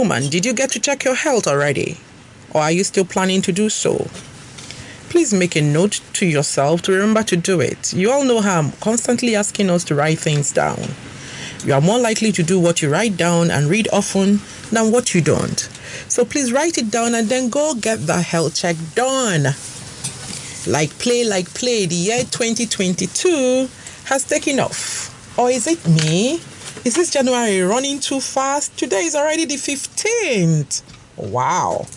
Woman, did you get to check your health already? Or are you still planning to do so? Please make a note to yourself to remember to do it. You all know how I'm constantly asking us to write things down. You are more likely to do what you write down and read often than what you don't. So please write it down and then go get the health check done. Like play, the year 2022 has taken off. Or is it me? Is this January running too fast? Today is already the 15th. Wow.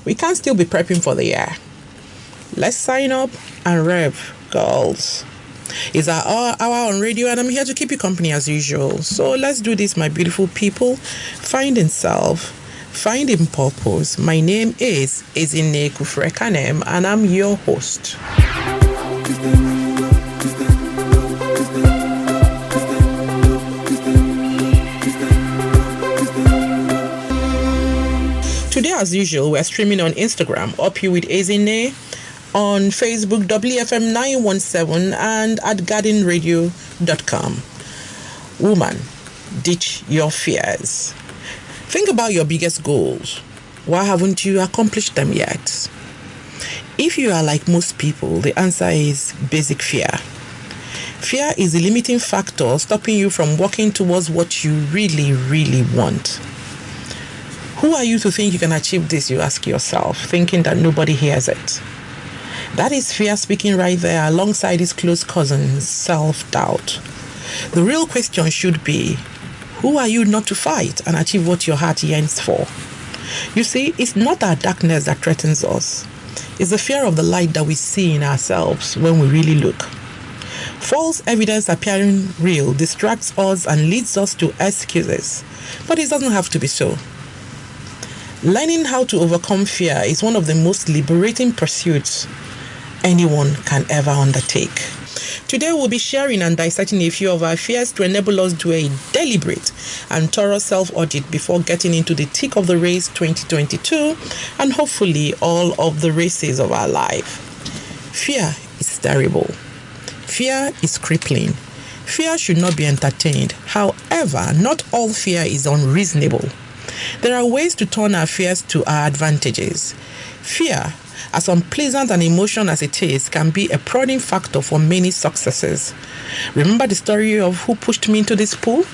We can still be prepping for the year. Let's sign up and rev, girls. It's our hour on radio and I'm here to keep you company as usual. So let's do this, my beautiful people. Finding self, finding purpose. My name is Ezinne Kufrekanem and I'm your host. Today, as usual, we're streaming on Instagram, UpyouwithEzinne, on Facebook, WFM917, and at gardenradio.com. Woman, ditch your fears. Think about your biggest goals. Why haven't you accomplished them yet? If you are like most people, the answer is basic fear. Fear is the limiting factor stopping you from walking towards what you really, really want. Who are you to think you can achieve this, you ask yourself, thinking that nobody hears it? That is fear speaking right there alongside its close cousin, self-doubt. The real question should be, who are you not to fight and achieve what your heart yearns for? You see, it's not our darkness that threatens us. It's the fear of the light that we see in ourselves when we really look. False evidence appearing real distracts us and leads us to excuses, but it doesn't have to be so. Learning how to overcome fear is one of the most liberating pursuits anyone can ever undertake. Today we'll be sharing and dissecting a few of our fears to enable us to do a deliberate and thorough self-audit before getting into the thick of the race 2022 and hopefully all of the races of our life. Fear is terrible. Fear is crippling. Fear should not be entertained. However, not all fear is unreasonable. There are ways to turn our fears to our advantages. Fear, as unpleasant an emotion as it is, can be a prodding factor for many successes. Remember the story of who pushed me into this pool?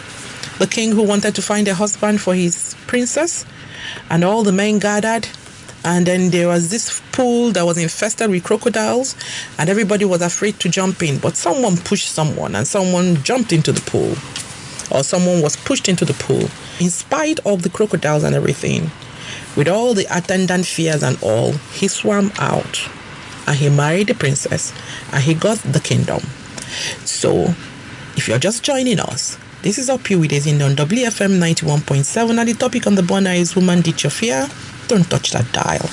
The king who wanted to find a husband for his princess, and all the men gathered, and then there was this pool that was infested with crocodiles, and everybody was afraid to jump in, but someone pushed someone, and someone jumped into the pool, or someone was pushed into the pool, in spite of the crocodiles and everything. With all the attendant fears and all, he swam out and he married the princess and he got the kingdom. So, if you're just joining us, this is UpyouwithEzinne on WFM 91.7 and the topic on the burner is Woman, Ditch Your Fear. Don't touch that dial.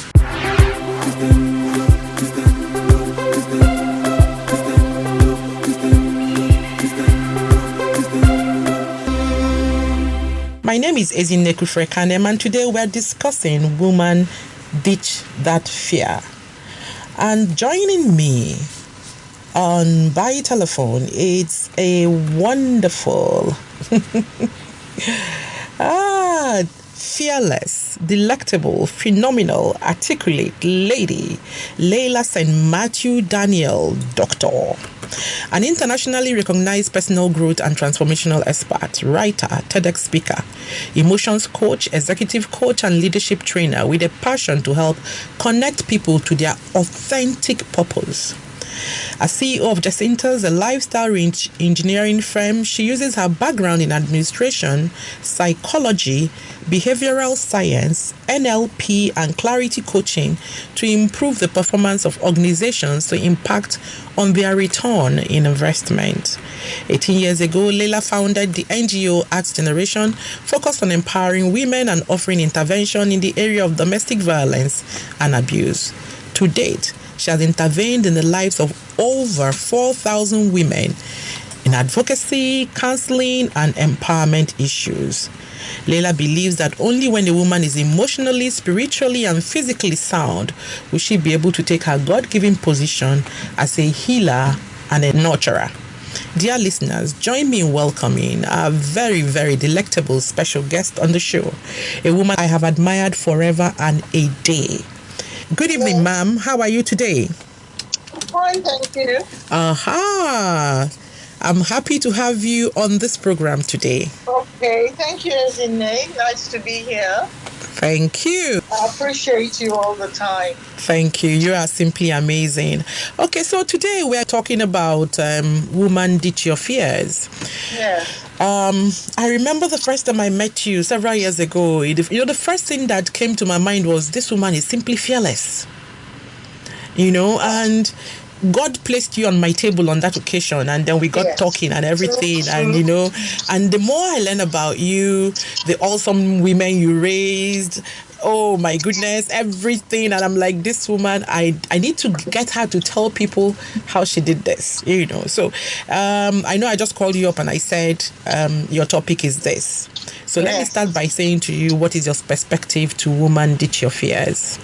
My name is Ezinne Kufrekanem and today we're discussing Woman, Ditch That Fear. And joining me by telephone, it's a wonderful, fearless, delectable, phenomenal, articulate lady, Laila St. Matthew Daniel, Doctor. An internationally recognized personal growth and transformational expert, writer, TEDx speaker, emotions coach, executive coach, and leadership trainer with a passion to help connect people to their authentic purpose. As CEO of Jacinta's, a lifestyle engineering firm, she uses her background in administration, psychology, behavioral science, NLP, and clarity coaching to improve the performance of organizations to impact on their return in investment. 18 years ago, Laila founded the NGO Arts Generation, focused on empowering women and offering intervention in the area of domestic violence and abuse. To date, she has intervened in the lives of over 4,000 women in advocacy, counseling, and empowerment issues. Laila believes that only when a woman is emotionally, spiritually, and physically sound will she be able to take her God-given position as a healer and a nurturer. Dear listeners, join me in welcoming a very, very delectable special guest on the show, a woman I have admired forever and a day. Good evening, ma'am. How are you today? Fine, thank you. Aha! I'm happy to have you on this program today. Okay, thank you, Ezinne. Nice to be here. Thank you. I appreciate you all the time. Thank you. You are simply amazing. Okay, so today we are talking about woman ditch your fears. Yes. I remember the first time I met you several years ago. The first thing that came to my mind was this woman is simply fearless. And God placed you on my table on that occasion, and then we got talking and everything. And and the more I learn about you, the awesome women you raised, oh my goodness, everything. And I'm like, this woman, I need to get her to tell people how she did this, So I know I just called you up and I said, your topic is this. So let me start by saying to you, what is your perspective to woman ditch your fears?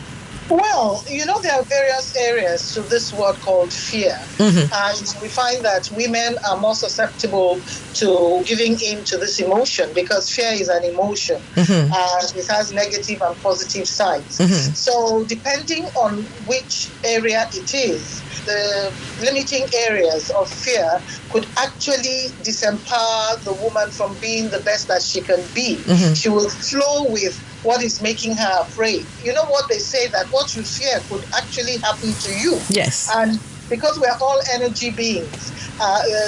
Well, there are various areas to this word called fear. And we find that women are more susceptible to giving in to this emotion because fear is an emotion. And it has negative and positive sides. So depending on which area it is, the limiting areas of fear could actually disempower the woman from being the best that she can be. She will flow with what is making her afraid. You know what they say, that what you fear could actually happen to you. Yes. And because we're all energy beings,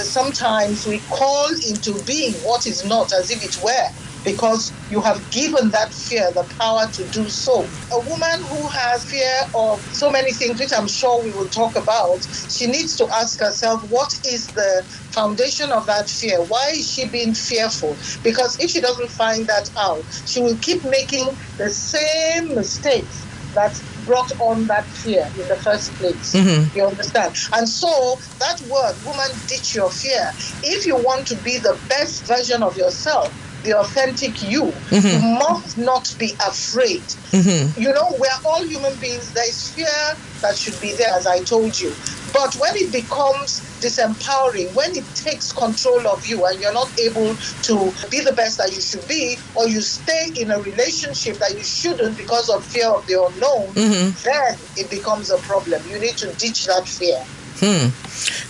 sometimes we call into being what is not as if it were, because you have given that fear the power to do so. A woman who has fear of so many things, which I'm sure we will talk about, she needs to ask herself, what is the foundation of that fear? Why is she being fearful? Because if she doesn't find that out, she will keep making the same mistakes that brought on that fear in the first place. You understand? And so that word, woman, ditch your fear. If you want to be the best version of yourself, the authentic you, you must not be afraid. We're all human beings. There is fear that should be there, as I told you. But when it becomes disempowering, when it takes control of you and you're not able to be the best that you should be, or you stay in a relationship that you shouldn't because of fear of the unknown, then it becomes a problem. You need to ditch that fear.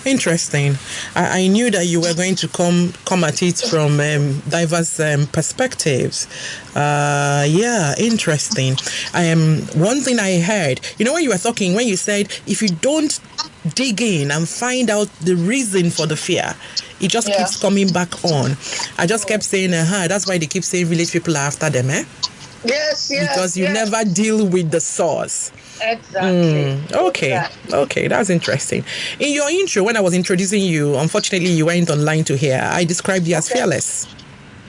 Interesting. I knew that you were going to come at it from diverse perspectives. Interesting. One thing I heard, when you were talking, when you said if you don't dig in and find out the reason for the fear, it just keeps coming back on. I just kept saying, that's why they keep saying village people are after them, Yes. Because you never deal with the source. Exactly. Okay, that's interesting. In your intro, when I was introducing you, unfortunately you weren't online to hear. I described you as fearless.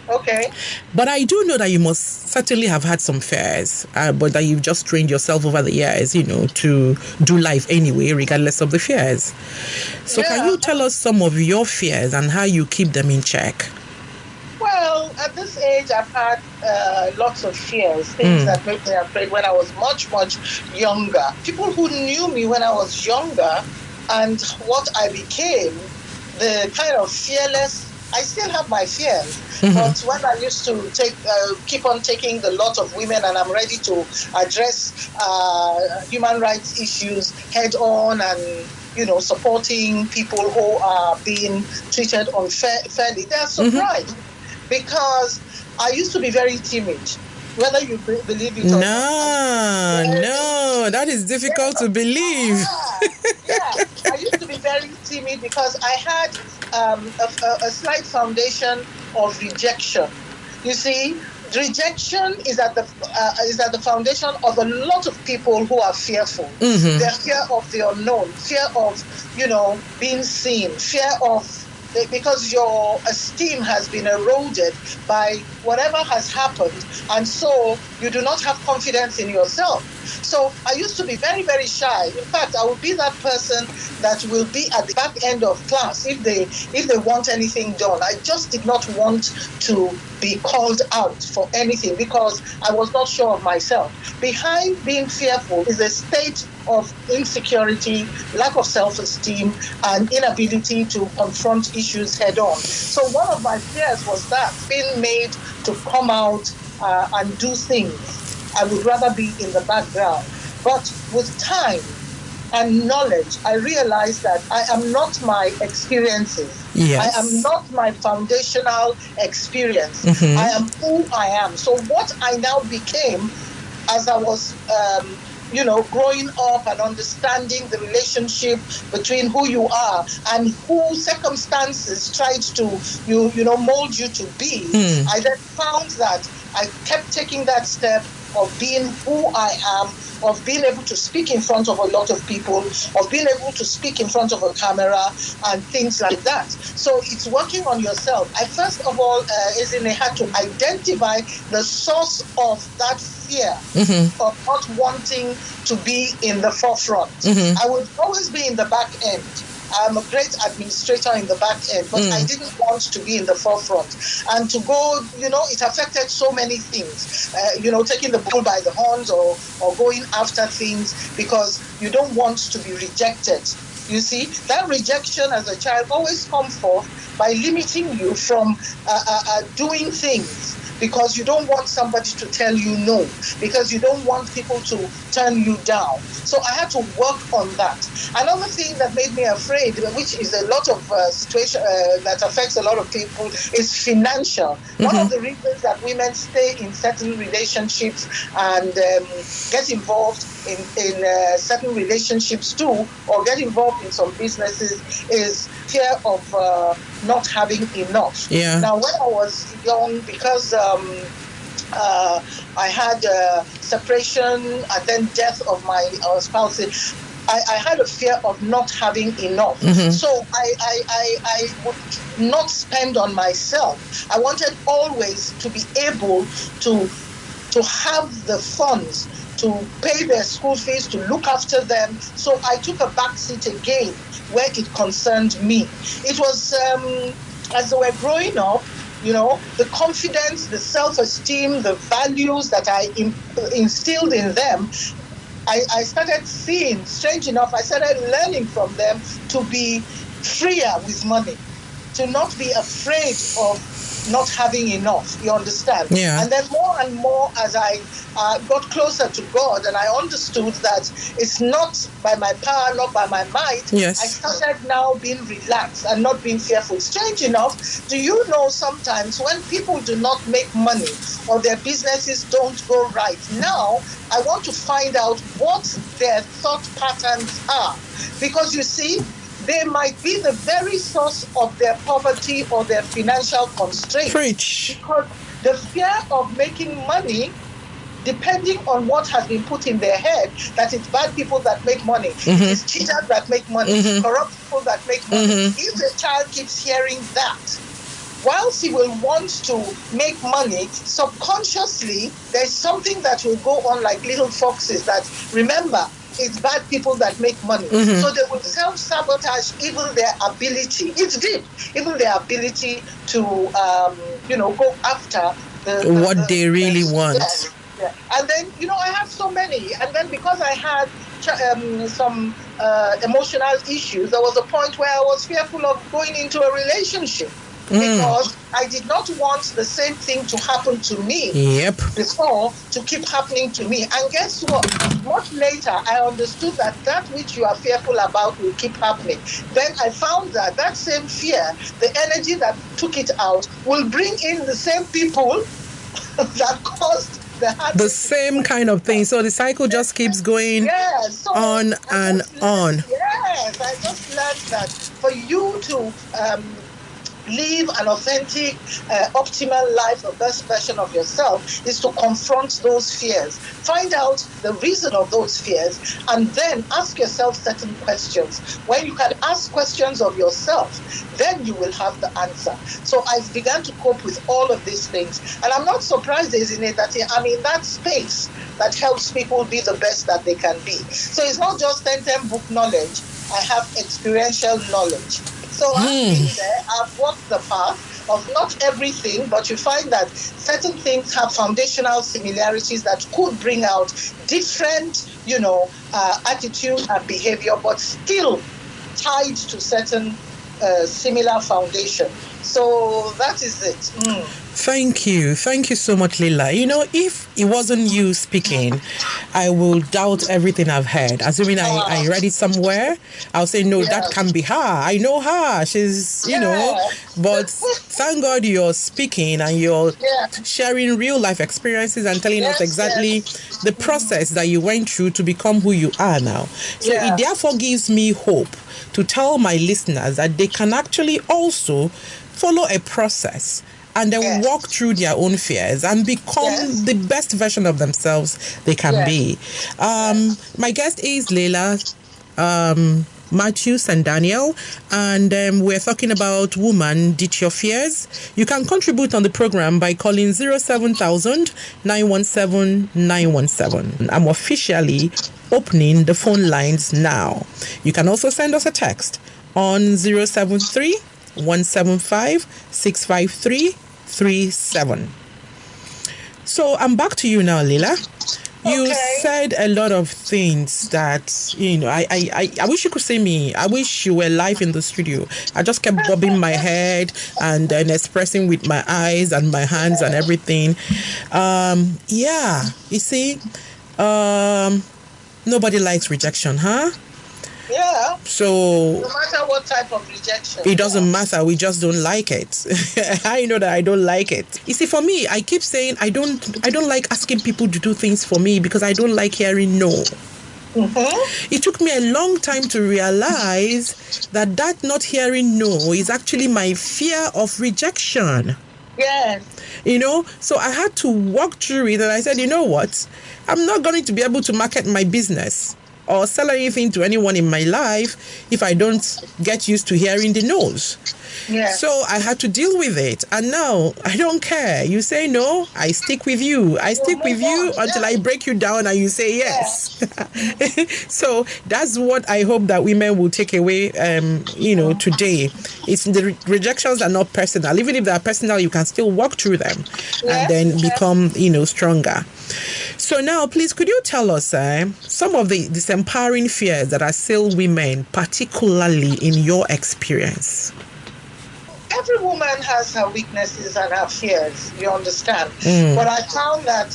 Okay. But I do know that you must certainly have had some fears, but that you've just trained yourself over the years, to do life anyway, regardless of the fears. So can you tell us some of your fears and how you keep them in check? Well, at this age, I've had lots of fears, things that made me afraid when I was much, much younger. People who knew me when I was younger and what I became, the kind of fearless, I still have my fears, but when I used to keep on taking the lot of women and I'm ready to address human rights issues head on and, supporting people who are being treated unfairly, they're surprised. Because I used to be very timid, whether you believe it or not. No, that is difficult to believe. I used to be very timid because I had a slight foundation of rejection. You see, rejection is at the foundation of a lot of people who are fearful. They're fear of the unknown, fear of, being seen, fear of, because your esteem has been eroded by whatever has happened, and so you do not have confidence in yourself. So I used to be very, very shy. In fact, I would be that person that will be at the back end of class if they want anything done. I just did not want to be called out for anything because I was not sure of myself. Behind being fearful is a state of insecurity, lack of self-esteem, and inability to confront issues head-on. So one of my fears was that, being made to come out and do things. I would rather be in the background. But with time and knowledge, I realized that I am not my experiences. Yes. I am not my foundational experience. I am who I am. So what I now became as I was growing up and understanding the relationship between who you are and who circumstances tried to mold you to be. I then found that I kept taking that step of being who I am, of being able to speak in front of a lot of people, of being able to speak in front of a camera and things like that. So it's working on yourself. I first of all, Ezinne, had to identify the source of that fear of not wanting to be in the forefront. I would always be in the back end. I'm a great administrator in the back end, but I didn't want to be in the forefront. And to go, it affected so many things, taking the bull by the horns or going after things because you don't want to be rejected. You see, that rejection as a child always comes forth by limiting you from doing things, because you don't want somebody to tell you no, because you don't want people to turn you down. So I had to work on that. Another thing that made me afraid, which is a lot of situation that affects a lot of people, is financial. One of the reasons that women stay in certain relationships and get involved in certain relationships too, or get involved in some businesses, is fear of not having enough. Yeah. Now, when I was young, because I had separation and then death of my spouse, I had a fear of not having enough. So I would not spend on myself. I wanted always to be able to have the funds to pay their school fees, to look after them. So I took a back seat again where it concerned me. It was as they were growing up, the confidence, the self-esteem, the values that I instilled in them, I started seeing, strange enough, I started learning from them to be freer with money, to not be afraid of not having enough, you understand? Yeah. And then more and more as I got closer to God and I understood that it's not by my power, not by my might, yes. I started now being relaxed and not being fearful. Strange enough, do you know sometimes when people do not make money or their businesses don't go right, now I want to find out what their thought patterns are. Because you see, they might be the very source of their poverty or their financial constraints. Preach. Because the fear of making money, depending on what has been put in their head, that it's bad people that make money, it's cheaters that make money, corrupt people that make money. If the child keeps hearing that, whilst he will want to make money, subconsciously, there's something that will go on like little foxes that, remember, it's bad people that make money. So they will self-sabotage even their ability. It's deep. Even their ability to, go after what they really want. Yeah. And then, I have so many. And then because I had some emotional issues, there was a point where I was fearful of going into a relationship. Because I did not want the same thing to happen to me before to keep happening to me. And guess what? Much later, I understood that which you are fearful about will keep happening. Then I found that same fear, the energy that took it out, will bring in the same people that caused the same kind of thing. So the cycle just keeps going on and on. Yes, I just learned that for you to live an authentic, optimal life, the best version of yourself, is to confront those fears. Find out the reason of those fears, and then ask yourself certain questions. When you can ask questions of yourself, then you will have the answer. So I've begun to cope with all of these things. And I'm not surprised, Ezinne, that I'm in that space that helps people be the best that they can be. So it's not just 10 book knowledge. I have experiential knowledge. So I've been there, I've walked the path of not everything, but you find that certain things have foundational similarities that could bring out different, attitude and behavior, but still tied to certain similar foundation. So that is it. Thank you so much, Laila. If it wasn't you speaking, I will doubt everything I've heard. Assuming I read it somewhere, I'll say, no, that can be her. I know her. She's, but thank God you're speaking and you're sharing real life experiences and telling us exactly the process that you went through to become who you are now. So it therefore gives me hope to tell my listeners that they can actually also follow a process and then walk through their own fears and become the best version of themselves they can be. My guest is Laila, Mathews and Daniel, and we're talking about Woman, Ditch Your Fears. You can contribute on the program by calling 07000 917 917. I'm officially opening the phone lines now. You can also send us a text on 073 175 65337. So I'm back to you now, Laila. You said a lot of things that, I wish you could see me. I wish you were live in the studio. I just kept bobbing my head and then expressing with my eyes and my hands and everything. You see, nobody likes rejection, huh? Yeah. So no matter what type of rejection, it doesn't matter. We just don't like it. I know that I don't like it. You see, for me, I keep saying I don't like asking people to do things for me because I don't like hearing no. It took me a long time to realize that not hearing no is actually my fear of rejection. Yes. So I had to walk through it, and I said, you know what? I'm not going to be able to market my business or sell anything to anyone in my life if I don't get used to hearing the no's. Yeah. So I had to deal with it. And now I don't care. You say no, I stick with you. I stick with you until I break you down and you say yes. So that's what I hope that women will take away, today. It's the rejections are not personal. Even if they are personal, you can still walk through them and then become, stronger. So now, please, could you tell us some of the disempowering fears that assail women, particularly in your experience? Every woman has her weaknesses and her fears, you understand. But I found that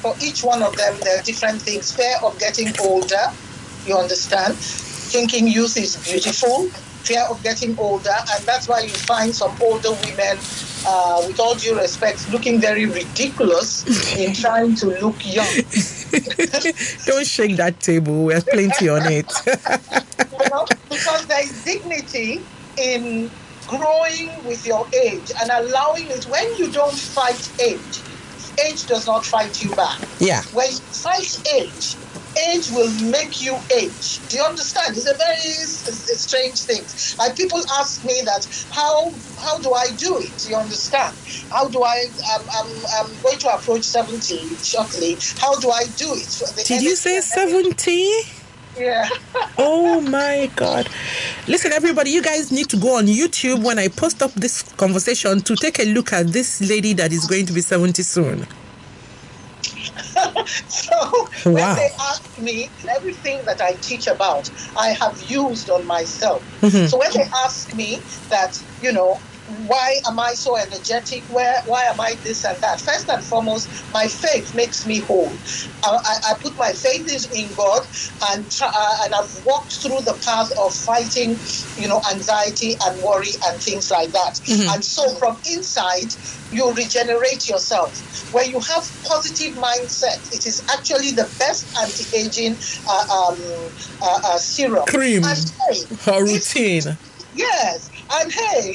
for each one of them, there are different things. Fear of getting older, you understand. Thinking youth is beautiful. Fear of getting older, and that's why you find some older women, with all due respect, looking very ridiculous in trying to look young. Don't shake that table. There's plenty on it. Because there is dignity in growing with your age and allowing it. When you don't fight age does not fight you back. Yeah. When you fight age will make you age. Do you understand? It's a very strange thing. Like people ask me that, how do I do it? You understand? How do I'm going to approach 70 shortly. How do I do it? Did you say 70? Yeah. Oh my God. Listen, everybody, you guys need to go on YouTube when I post up this conversation to take a look at this lady that is going to be 70 soon. So when they ask me, everything that I teach about, I have used on myself. So when they ask me that, why am I so energetic? Why am I this and that? First and foremost, my faith makes me whole. I put my faith in God, and I've walked through the path of fighting, anxiety and worry and things like that. And so from inside, you regenerate yourself. When you have positive mindset, it is actually the best anti-aging serum. Cream or routine. Yes. And hey,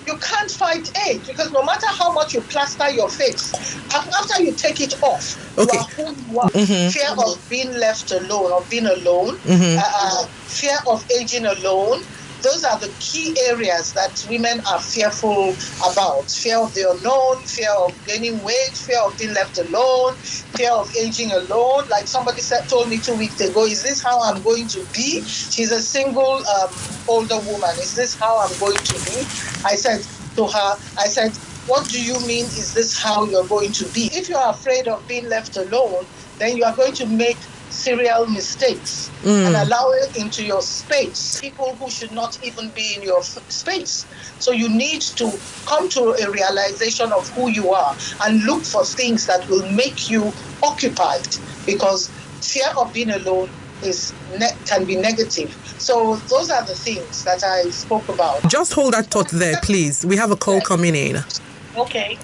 you can't fight age, because no matter how much you plaster your face, after you take it off, you are who you are. Fear of being left alone, of being alone, fear of aging alone. Those are the key areas that women are fearful about. Fear of the unknown, fear of gaining weight, fear of being left alone, fear of aging alone. Like somebody told me 2 weeks ago, is this how I'm going to be? She's a single older woman. Is this how I'm going to be? I said to her, what do you mean, is this how you're going to be? If you're afraid of being left alone, then you are going to make serial mistakes and allow it into your space, people who should not even be in your space. So you need to come to a realization of who you are and look for things that will make you occupied, because fear of being alone can be negative. So those are the things that I spoke about. Just hold that thought there, please. We have a call coming in. Okay.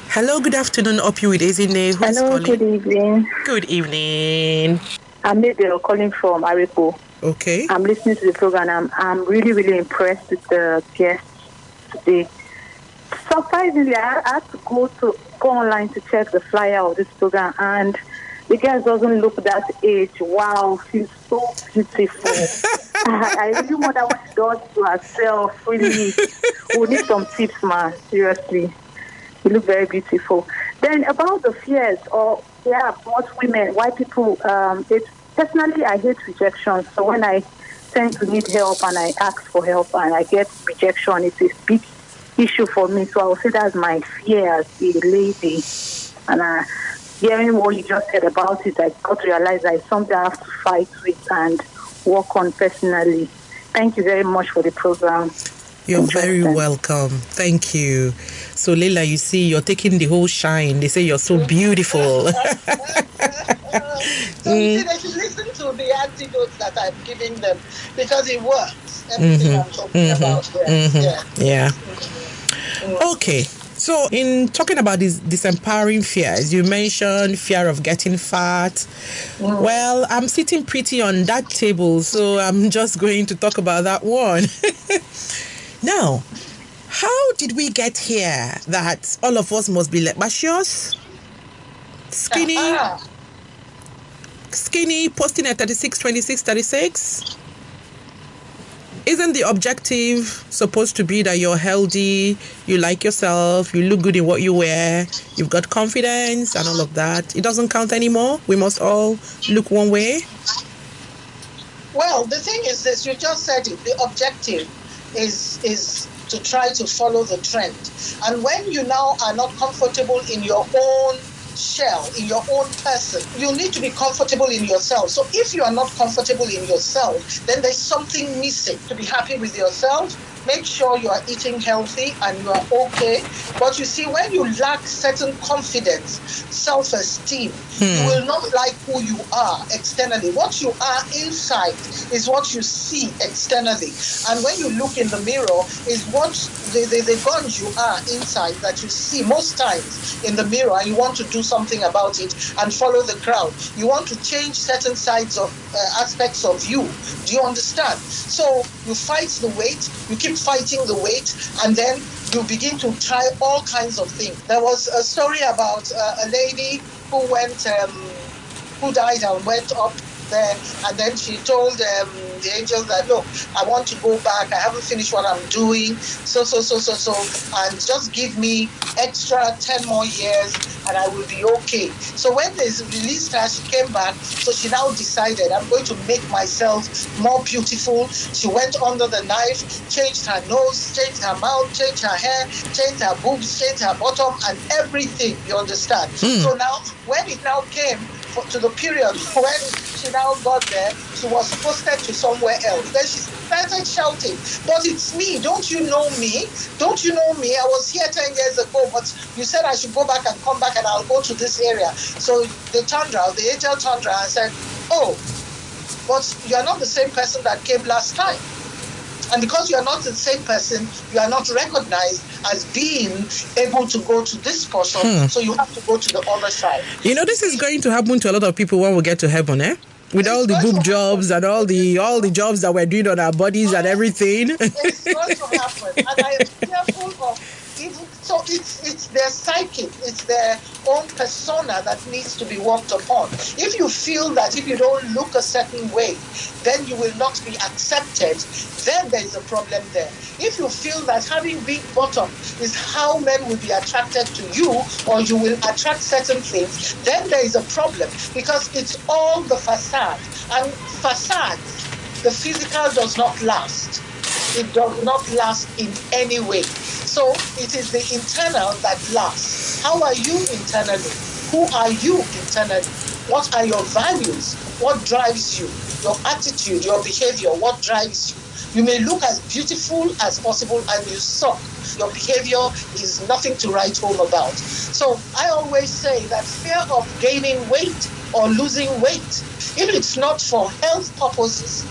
Hello, good afternoon, Up You with Ezinne. Who's Hello, calling? good evening. Good evening. I'm Mabel calling from Aripo. Okay. I'm listening to the program. I'm really, really impressed with the guests today. Surprisingly, I had to go online to check the flyer of this program, and the guest doesn't look that age. Wow, she's so beautiful. I really wonder what she does to herself. Really, we need some tips, man. Seriously. You look very beautiful. Then about the fears, what women, why people, personally, I hate rejection. So when I tend to need help and I ask for help and I get rejection, it's a big issue for me. So I would say that's my fear as a lady. And hearing what you just said about it, I got to realize that it's something I have to fight with and work on personally. Thank you very much for the program. You're very welcome. Thank you. So, Laila, you see, you're taking the whole shine. They say you're so beautiful. So you see, they should listen to the antidotes that I'm giving them, because it works. Everything I'm talking about. Yeah. Okay. So, in talking about these disempowering fears, you mentioned fear of getting fat. Well, I'm sitting pretty on that table, so I'm just going to talk about that one. Now, how did we get here that all of us must be leprous, skinny, posting at 36, 26, 36? Isn't the objective supposed to be that you're healthy, you like yourself, you look good in what you wear, you've got confidence and all of that? It doesn't count anymore? We must all look one way? Well, the thing is this, you just said it, the objective is to try to follow the trend. And when you now are not comfortable in your own shell, in your own person, you need to be comfortable in yourself. So if you are not comfortable in yourself, then there's something missing. To be happy with yourself, make sure you are eating healthy and you are okay. But you see, when you lack certain confidence, self-esteem, you will not like who you are externally. What you are inside is what you see externally. And when you look in the mirror, is what the guns you are inside that you see most times in the mirror, and you want to do something about it and follow the crowd. You want to change certain sides of aspects of you. Do you understand? So you fight the weight, you keep fighting the weight, and then you begin to try all kinds of things. There was a story about a lady who who died and went up there, and then she told the angels that, look, I want to go back, I haven't finished what I'm doing, so, and just give me extra 10 more years and I will be okay. So when they released her, she came back, so she now decided, I'm going to make myself more beautiful. She went under the knife, changed her nose, changed her mouth, changed her hair, changed her boobs, changed her bottom, and everything, you understand? So now, when it now came to the period when she now got there, she was posted to somewhere else. Then she started shouting, but it's me, don't you know me? Don't you know me? I was here 10 years ago, but you said I should go back and come back and I'll go to this area. So the angel turned around and said, oh, but you are not the same person that came last time. And because you are not the same person, you are not recognized as being able to go to this portion, so you have to go to the other side. You know, this is going to happen to a lot of people when we get to heaven, eh? With all the boob jobs and all the jobs that we're doing on our bodies and everything. It's going to happen. And I am fearful of even so it's their psychic, it's their own persona that needs to be worked upon. If you feel that if you don't look a certain way, then you will not be accepted, then there is a problem there. If you feel that having big bottom is how men will be attracted to you, or you will attract certain things, then there is a problem, because it's all the facade. And facades, the physical does not last. It does not last in any way. So it is the internal that lasts. How are you internally? Who are you internally? What are your values? What drives you? Your attitude, your behavior, what drives you? You may look as beautiful as possible and you suck. Your behavior is nothing to write home about. So I always say that fear of gaining weight or losing weight, if it's not for health purposes,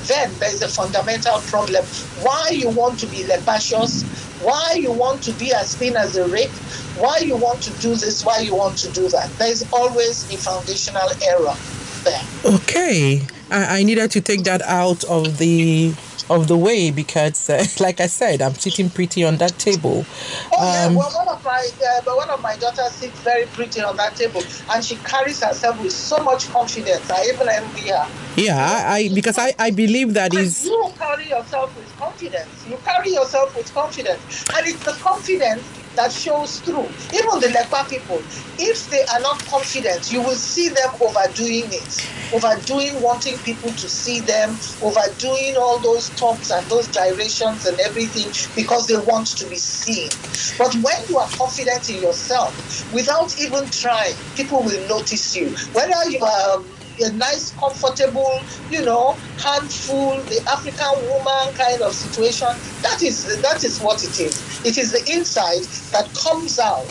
then there is a fundamental problem. Why you want to be lepacious, why you want to be as thin as a rake, why you want to do this, why you want to do that. There is always a foundational error there. Okay. I needed to take that out of the way because, like I said, I'm sitting pretty on that table. Well, one of my daughters sits very pretty on that table, and she carries herself with so much confidence. I even envy her. Yeah, because I believe that is. You carry yourself with confidence. You carry yourself with confidence, and it's the confidence that shows through. Even the Lepa people, if they are not confident, you will see them overdoing it, wanting people to see them, overdoing all those talks and those gyrations and everything because they want to be seen. But when you are confident in yourself, without even trying, people will notice you. Whether you are a nice, comfortable, handful, the African woman kind of situation, that is what it is. It is the inside that comes out,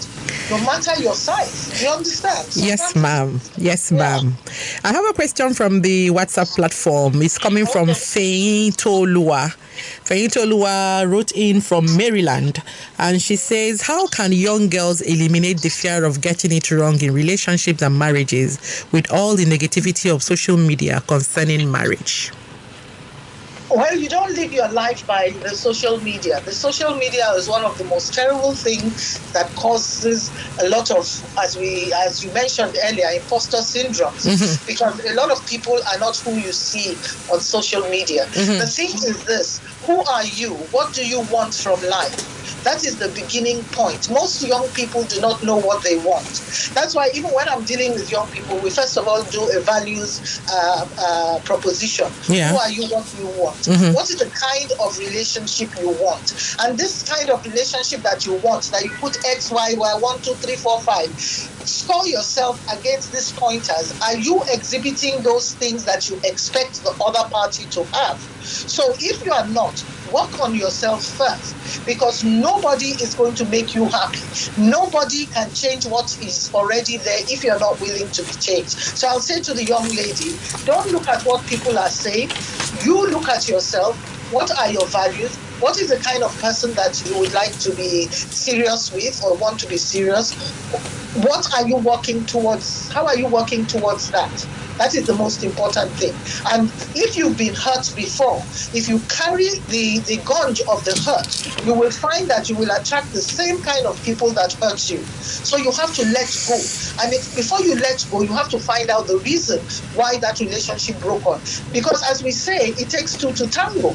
no matter your size. You understand? Yes, ma'am. Yes, ma'am. I have a question from the WhatsApp platform. It's coming from Feyin Tolua. Feyin Tolua wrote in from Maryland, and she says, how can young girls eliminate the fear of getting it wrong in relationships and marriages with all the negativity of social media concerning marriage? Well, you don't live your life by the social media. The social media is one of the most terrible things that causes a lot of, as you mentioned earlier, imposter syndromes, because a lot of people are not who you see on social media. The thing is this: who are you? What do you want from life? That is the beginning point. Most young people do not know what they want. That's why even when I'm dealing with young people, we first of all do a values proposition. Yeah. Who are you? What do you want? What is the kind of relationship you want? And this kind of relationship that you want, that you put X, Y, 1, 2, 3, 4, 5, score yourself against these pointers. Are you exhibiting those things that you expect the other party to have? So if you are not, work on yourself first, because nobody is going to make you happy. Nobody can change what is already there if you're not willing to be changed. So I'll say to the young lady, don't look at what people are saying. You look at yourself. What are your values? What is the kind of person that you would like to be serious with or want to be serious? What are you working towards? How are you working towards that? That is the most important thing. And if you've been hurt before, if you carry the gunge of the hurt, you will find that you will attract the same kind of people that hurt you. So you have to let go. And before you let go, you have to find out the reason why that relationship broke on. Because as we say, it takes two to tango.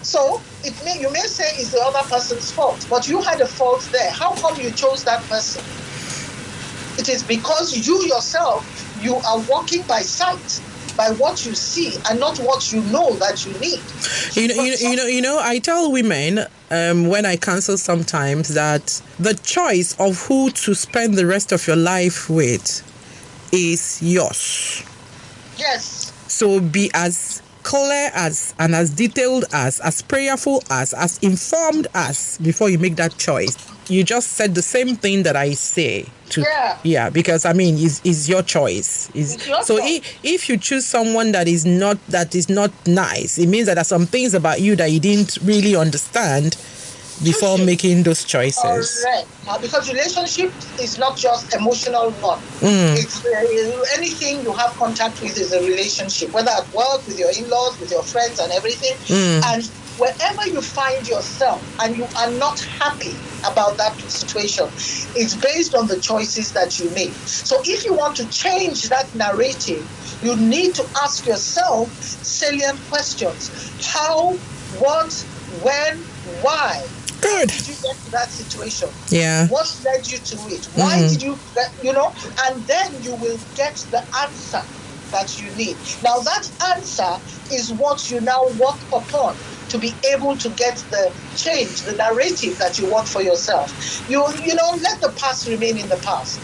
So you may say it's the other person's fault, but you had a fault there. How come you chose that person? It is because you yourself, you are walking by sight, by what you see, and not what you know that you need. I tell women when I counsel sometimes that the choice of who to spend the rest of your life with is yours. Yes. So be as clear as and as detailed as prayerful as informed as before you make that choice. You just said the same thing that I say to because it's your choice. If you choose someone that is not nice, it means that there are some things about you that you didn't really understand before making those choices. Correct. Because relationship is not just emotional one. It's anything you have contact with is a relationship, whether at work, with your in-laws, with your friends and everything. And wherever you find yourself and you are not happy about that situation, it's based on the choices that you make. So if you want to change that narrative, you need to ask yourself salient questions. How, what, when, why? Good. How did you get to that situation? Yeah. What led you to it? Why did you, and then you will get the answer that you need. Now that answer is what you now work upon to be able to get the change, the narrative that you want for yourself. You let the past remain in the past.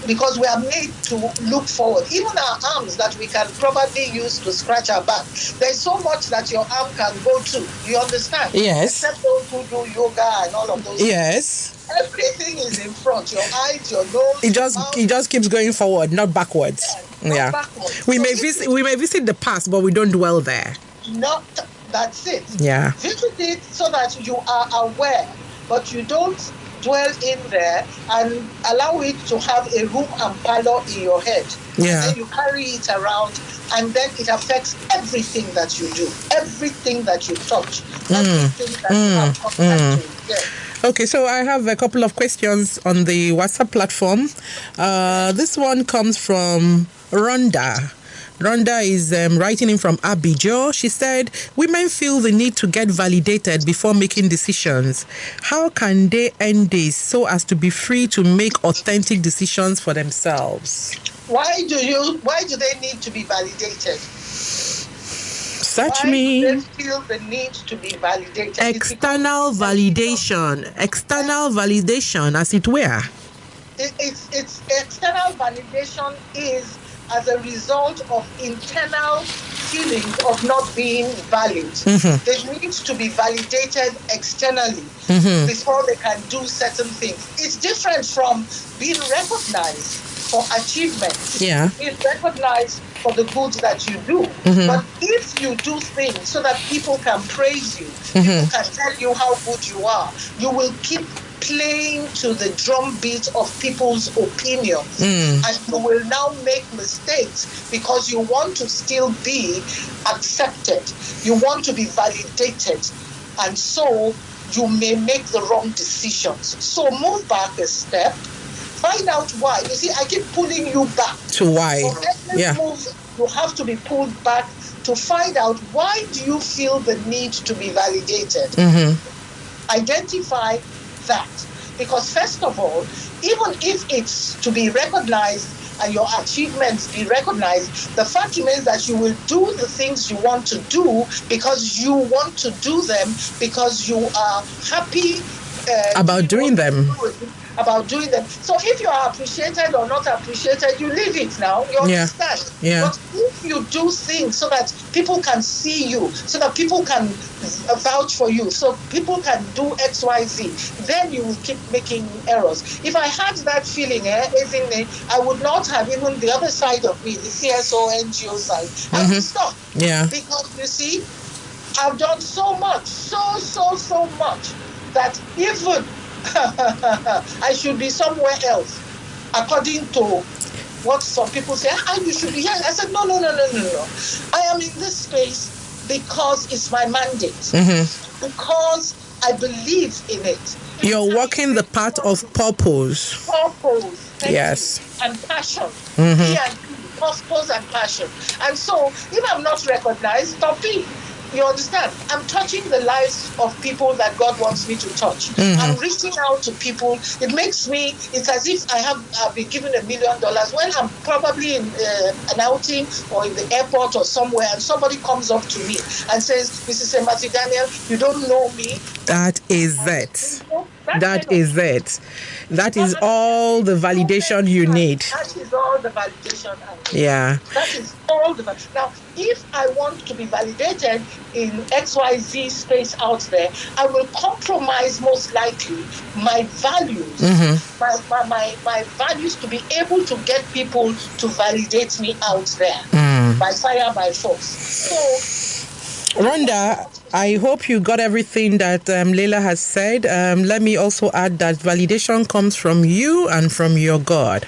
Because we are made to look forward. Even our arms that we can probably use to scratch our back. There's so much that your arm can go to. You understand? Yes. Except those who do yoga and all of those Yes. things. Everything is in front. Your eyes, your nose. It just keeps going forward, not backwards. Not backwards. We may visit the past, but we don't dwell there. That's it. Yeah. Visit it so that you are aware, but you don't dwell in there and allow it to have a room and parlor in your head. Yeah. And then you carry it around, and then it affects everything that you do, everything that you touch, everything that you have contact with. Yeah. Okay, so I have a couple of questions on the WhatsApp platform. This one comes from Rhonda. Rhonda is writing in from Abidjan. She said, women feel the need to get validated before making decisions. How can they end this so as to be free to make authentic decisions for themselves? Why do they need to be validated? Search me. Why do they feel the need to be validated? External validation. External validation, as it were. It's external validation is as a result of internal feelings of not being valid. They need to be validated externally before they can do certain things. It's different from being recognized for achievements. Yeah. Being recognized for the good that you do. But if you do things so that people can praise you, people can tell you how good you are, you will keep playing to the drumbeat of people's opinions, and you will now make mistakes because you want to still be accepted, you want to be validated, and so you may make the wrong decisions. So move back a step, find out why. You see, I keep pulling you back to why. For every move, you have to be pulled back to find out, why do you feel the need to be validated? Identify that, because first of all, even if it's to be recognized and your achievements be recognized, the fact remains that you will do the things you want to do because you want to do them, because you are happy about doing them. So if you are appreciated or not appreciated, you leave it now. You understand? Yeah. But if you do things so that people can see you, so that people can vouch for you, so people can do X, Y, Z, then you will keep making errors. If I had that feeling, Ezinne, I would not have even the other side of me, the CSO NGO side. I would stop. Yeah. Because you see, I've done so much, so much, that even I should be somewhere else, according to what some people say. You should be here. I said, no. I am in this space because it's my mandate, because I believe in it. You're walking the path of purpose. Yes. And passion. Purpose and passion. And so, if I'm not recognized, stop it. You understand? I'm touching the lives of people that God wants me to touch. I'm reaching out to people. It makes me, it's as if I've been given $1 million when I'm probably in an outing or in the airport or somewhere, and somebody comes up to me and says, Mrs. Matthew Daniel, you don't know me. That is it. That is it. That is all the validation you need. That is all the validation I need. Yeah. That is all the validation. Now, if I want to be validated in XYZ space out there, I will compromise most likely my values, my values, to be able to get people to validate me out there by fire, by force. So Rhonda, I hope you got everything that Laila has said. Let me also add that validation comes from you and from your God.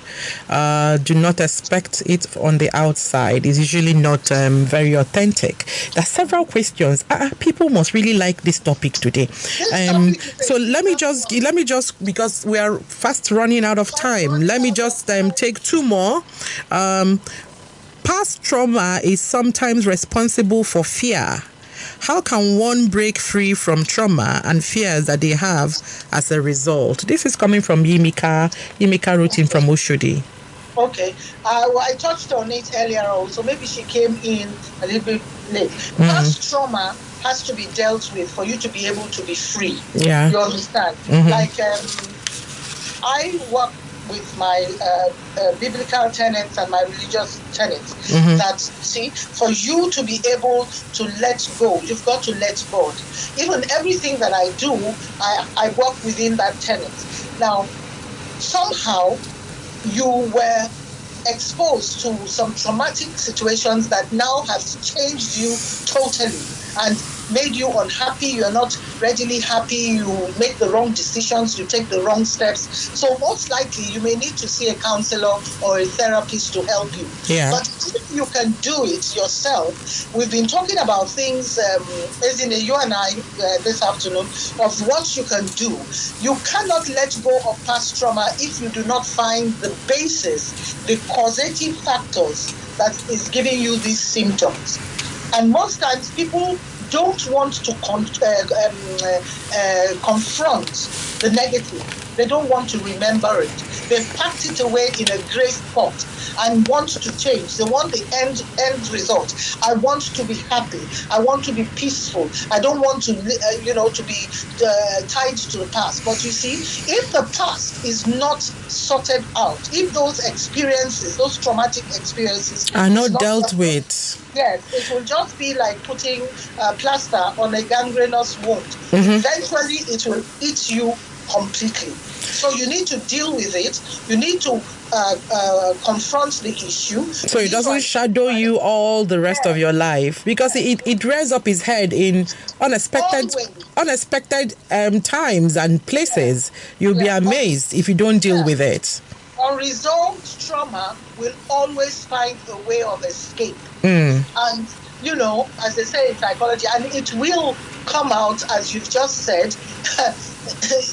Do not expect it on the outside. It's usually not very authentic. There are several questions. People must really like this topic today. So let me just because we are fast running out of time. Let me just take two more. Past trauma is sometimes responsible for fear. How can one break free from trauma and fears that they have as a result? This is coming from Yimika. Yimika wrote in from Oshodi. Okay. Well, I touched on it earlier also. Maybe she came in a little bit late. Past trauma has to be dealt with for you to be able to be free. Yeah. You understand? Like, I work with my biblical tenets and my religious tenets that, see, for you to be able to let go, you've got to let God. Even everything that I do, I work within that tenet. Now, somehow you were exposed to some traumatic situations that now has changed you totally and made you unhappy. You're not readily happy. You make the wrong decisions. You take the wrong steps. So most likely you may need to see a counselor or a therapist to help you. Yeah. But if you can do it yourself, we've been talking about things, Ezinne, you and I this afternoon, of what you can do. You cannot let go of past trauma if you do not find the basis, the causative factors that is giving you these symptoms. And most times people don't want to confront the negative. They don't want to remember it. They've packed it away in a grey pot and want to change. They want the end result. I want to be happy. I want to be peaceful. I don't want to, to be tied to the past. But you see, if the past is not sorted out, if those experiences, those traumatic experiences are not dealt with, yes, it will just be like putting plaster on a gangrenous wound. Eventually, it will eat you completely. So you need to deal with it. You need to confront the issue. So it doesn't shadow you all the rest of your life, because it rears up its head in unexpected times and places. You'll be amazed if you don't deal with it. Unresolved trauma will always find a way of escape. And, as they say in psychology, and it will come out, as you've just said,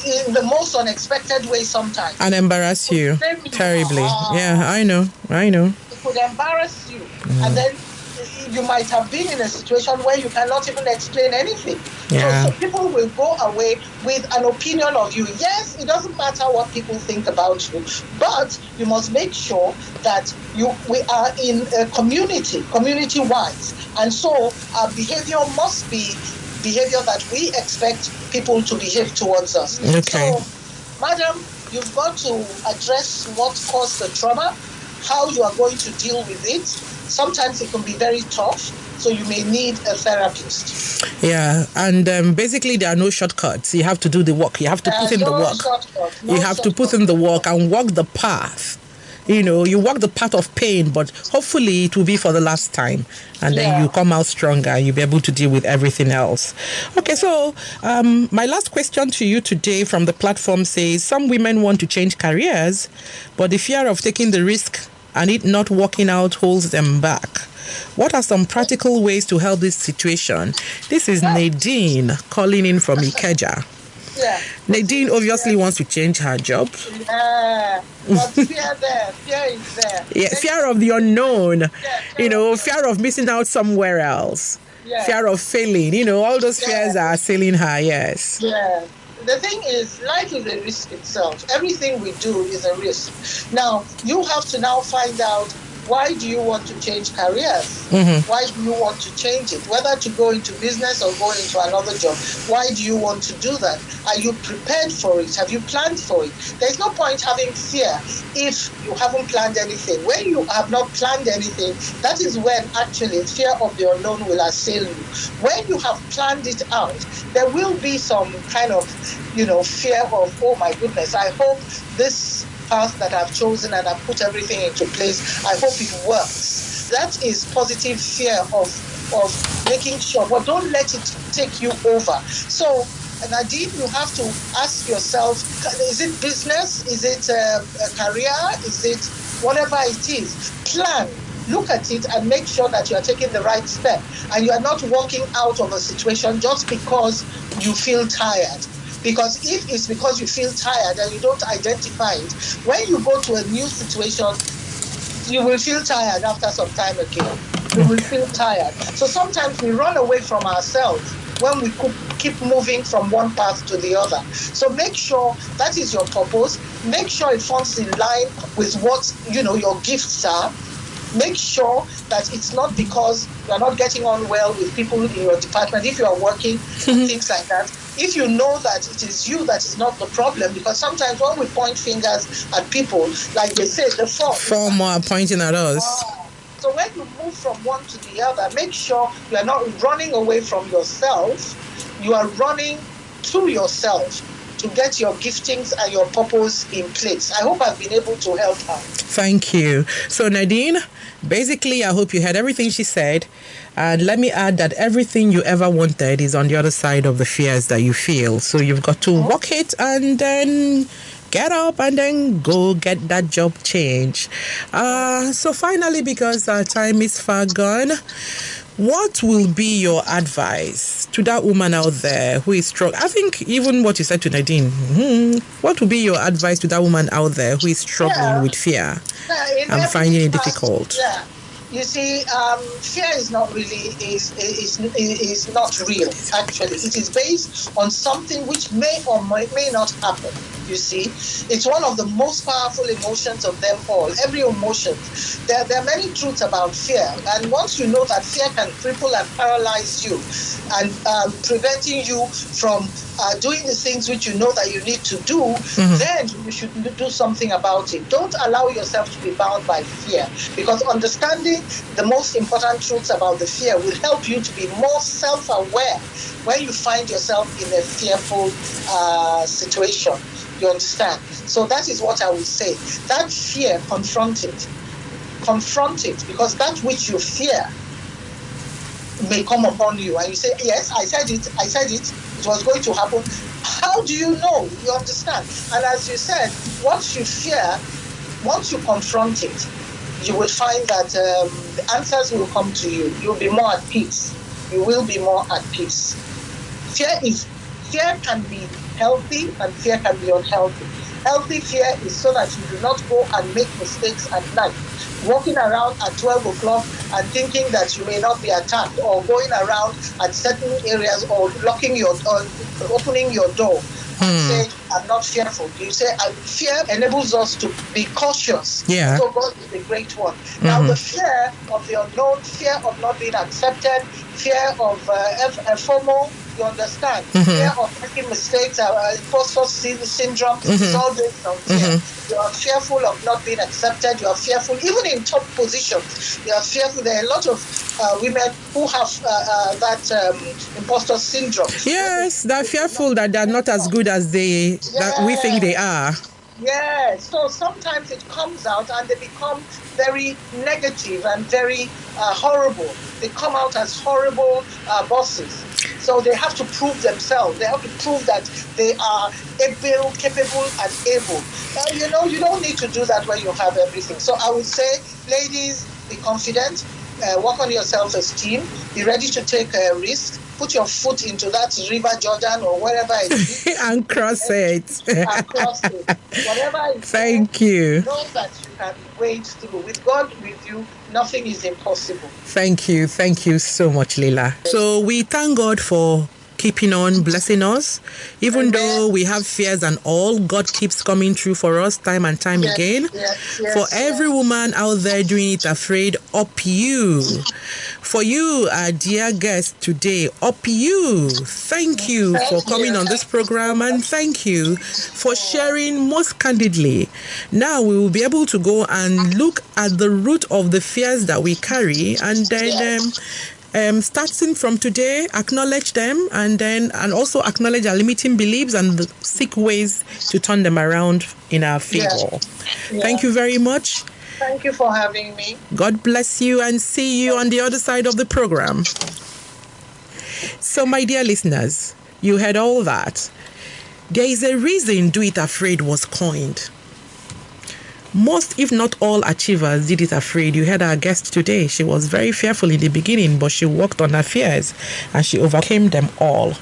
in the most unexpected way sometimes. And embarrass you terribly. Yeah, I know. It could embarrass you. And then you might have been in a situation where you cannot even explain anything. Yeah. So people will go away with an opinion of you. Yes, it doesn't matter what people think about you, but you must make sure that we are in a community-wise. And so our behavior must be behavior that we expect people to behave towards us. Okay. So, madam, you've got to address what caused the trauma, how you are going to deal with it. Sometimes it can be very tough, so you may need a therapist. Yeah, and basically there are no shortcuts. You have to do the work. You have to put in the work. You have to put in the work and walk the path. You walk the path of pain, but hopefully it will be for the last time. And then you come out stronger and you'll be able to deal with everything else. Okay, so my last question to you today from the platform says, some women want to change careers, but the fear of taking the risk and it not working out holds them back. What are some practical ways to help this situation? This is Nadine calling in from Ikeja. Yeah. Nadine obviously wants to change her job. Yeah, but fear is there. Yeah, fear of the unknown, fear of missing out somewhere else, fear of failing, all those fears are assailing her, yes. Yeah. The thing is, life is a risk itself. Everything we do is a risk. Now, you have to now find out, why do you want to change careers? Why do you want to change it? Whether to go into business or go into another job. Why do you want to do that? Are you prepared for it? Have you planned for it? There's no point having fear if you haven't planned anything. When you have not planned anything, that is when actually fear of the unknown will assail you. When you have planned it out, there will be some kind of, fear of, oh my goodness, I hope this path that I've chosen and I've put everything into place, I hope it works. That is positive fear of of making sure, but don't let it take you over. So, Nadine, you have to ask yourself, is it business? Is it a career? Is it whatever it is? Plan. Look at it and make sure that you are taking the right step and you are not walking out of a situation just because you feel tired. Because if it's because you feel tired and you don't identify it, when you go to a new situation, you will feel tired after some time again. You will feel tired. So sometimes we run away from ourselves when we could keep moving from one path to the other. So make sure that is your purpose. Make sure it falls in line with what, your gifts are. Make sure that it's not because you're not getting on well with people in your department, if you are working, things like that. If you know that it is you that is not the problem, because sometimes when we point fingers at people, like they say, the four more are pointing at us. So when you move from one to the other, make sure you are not running away from yourself. You are running to yourself to get your giftings and your purpose in place. I hope I've been able to help her. Thank you. So Nadine, basically, I hope you heard everything she said. And let me add that everything you ever wanted is on the other side of the fears that you feel. So you've got to walk it and then get up and then go get that job change. So finally, because our time is far gone, what will be your advice to that woman out there who is struggling? I think even what you said to Nadine, what will be your advice to that woman out there who is struggling with fear and finding it difficult? Yeah. You see, fear is not really is not real. Actually, it is based on something which may or may not happen. You see, it's one of the most powerful emotions of them all. Every emotion. There are many truths about fear, and once you know that fear can cripple and paralyze you, and preventing you from doing the things which you know that you need to do, then you should do something about it. Don't allow yourself to be bound by fear, because understanding the most important truths about the fear will help you to be more self-aware when you find yourself in a fearful situation. You understand? So that is what I would say. That fear, confront it. Confront it, because that which you fear may come upon you. And you say, yes, I said it, it was going to happen. How do you know? You understand? And as you said, what you fear, once you confront it, you will find that the answers will come to you. You'll be more at peace. You will be more at peace. Fear can be healthy and fear can be unhealthy. Healthy fear is so that you do not go and make mistakes at night, walking around at 12 o'clock and thinking that you may not be attacked, or going around at certain areas, or locking your door, opening your door and say, I'm not fearful. You say, fear enables us to be cautious. Yeah. So God is the great one. Now, the fear of the unknown, fear of not being accepted, fear of FOMO, you understand? Fear of making mistakes, imposter syndrome, is all based on fear. You are fearful of not being accepted. You are fearful, even in top positions. You are fearful. There are a lot of women who have that imposter syndrome. Yes, they're fearful that they're not as good as that we think they are. Yeah, so sometimes it comes out and they become very negative and very horrible. They come out as horrible bosses. So they have to prove themselves. They have to prove that they are able, capable, and able. You don't need to do that when you have everything. So I would say, ladies, be confident, work on your self-esteem, be ready to take a risk. Put your foot into that river Jordan or wherever it is. And cross it. And cross it. Whatever it is. Thank you. Know that you can wade through. With God with you, nothing is impossible. Thank you. Thank you so much, Laila. So we thank God for keeping on blessing us. Even though we have fears and all, God keeps coming through for us time and time again. For every woman out there doing it afraid, up you. For you, our dear guest today, up you. Thank you for coming on this program, and thank you for sharing most candidly. Now we will be able to go and look at the root of the fears that we carry, and then starting from today, acknowledge them, and also acknowledge our limiting beliefs and seek ways to turn them around in our favor. Thank you very much. Thank you for having me. God bless you and see you on the other side of the program. So, my dear listeners, you heard all that. There is a reason Do It Afraid was coined. Most, if not all, achievers did it afraid. You heard our guest today. She was very fearful in the beginning, but she worked on her fears and she overcame them all.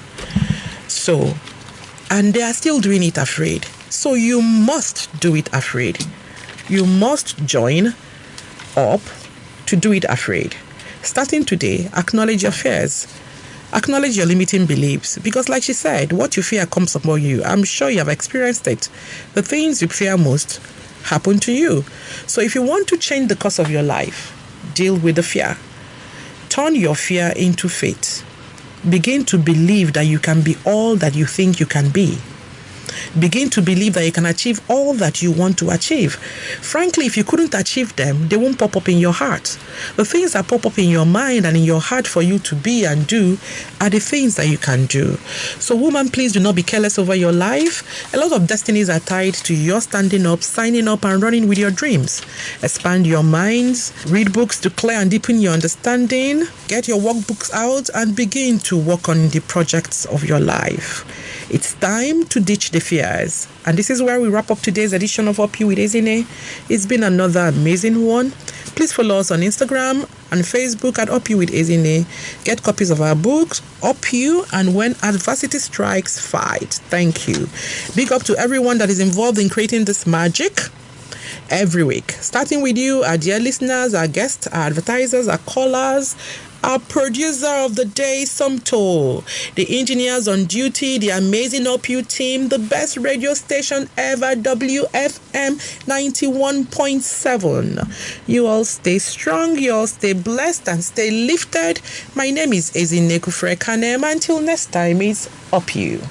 So, and they are still doing it afraid. So you must do it afraid. You must join up to do it afraid. Starting today, acknowledge your fears. Acknowledge your limiting beliefs. Because like she said, what you fear comes upon you. I'm sure you have experienced it. The things you fear most happen to you. So if you want to change the course of your life, deal with the fear. Turn your fear into faith. Begin to believe that you can be all that you think you can be. Begin to believe that you can achieve all that you want to achieve. Frankly, if you couldn't achieve them, they won't pop up in your heart. The things that pop up in your mind and in your heart for you to be and do are the things that you can do. So, woman, please do not be careless over your life. A lot of destinies are tied to your standing up, signing up, and running with your dreams. Expand your minds, read books to clear and deepen your understanding, get your workbooks out, and begin to work on the projects of your life. It's time to ditch the fears. And this is where we wrap up today's edition of Up You with Ezinne. It's been another amazing one. Please follow us on Instagram and Facebook at Up You with Ezinne. Get copies of our books, Up You and When Adversity Strikes, Fight. Thank you. Big up to everyone that is involved in creating this magic every week. Starting with you, our dear listeners, our guests, our advertisers, our callers, our producer of the day, Somto, the engineers on duty, the amazing UpYou team, the best radio station ever, WFM 91.7. You all stay strong, you all stay blessed and stay lifted. My name is Ezinne Kufre Kanem. Until next time, it's UpYou.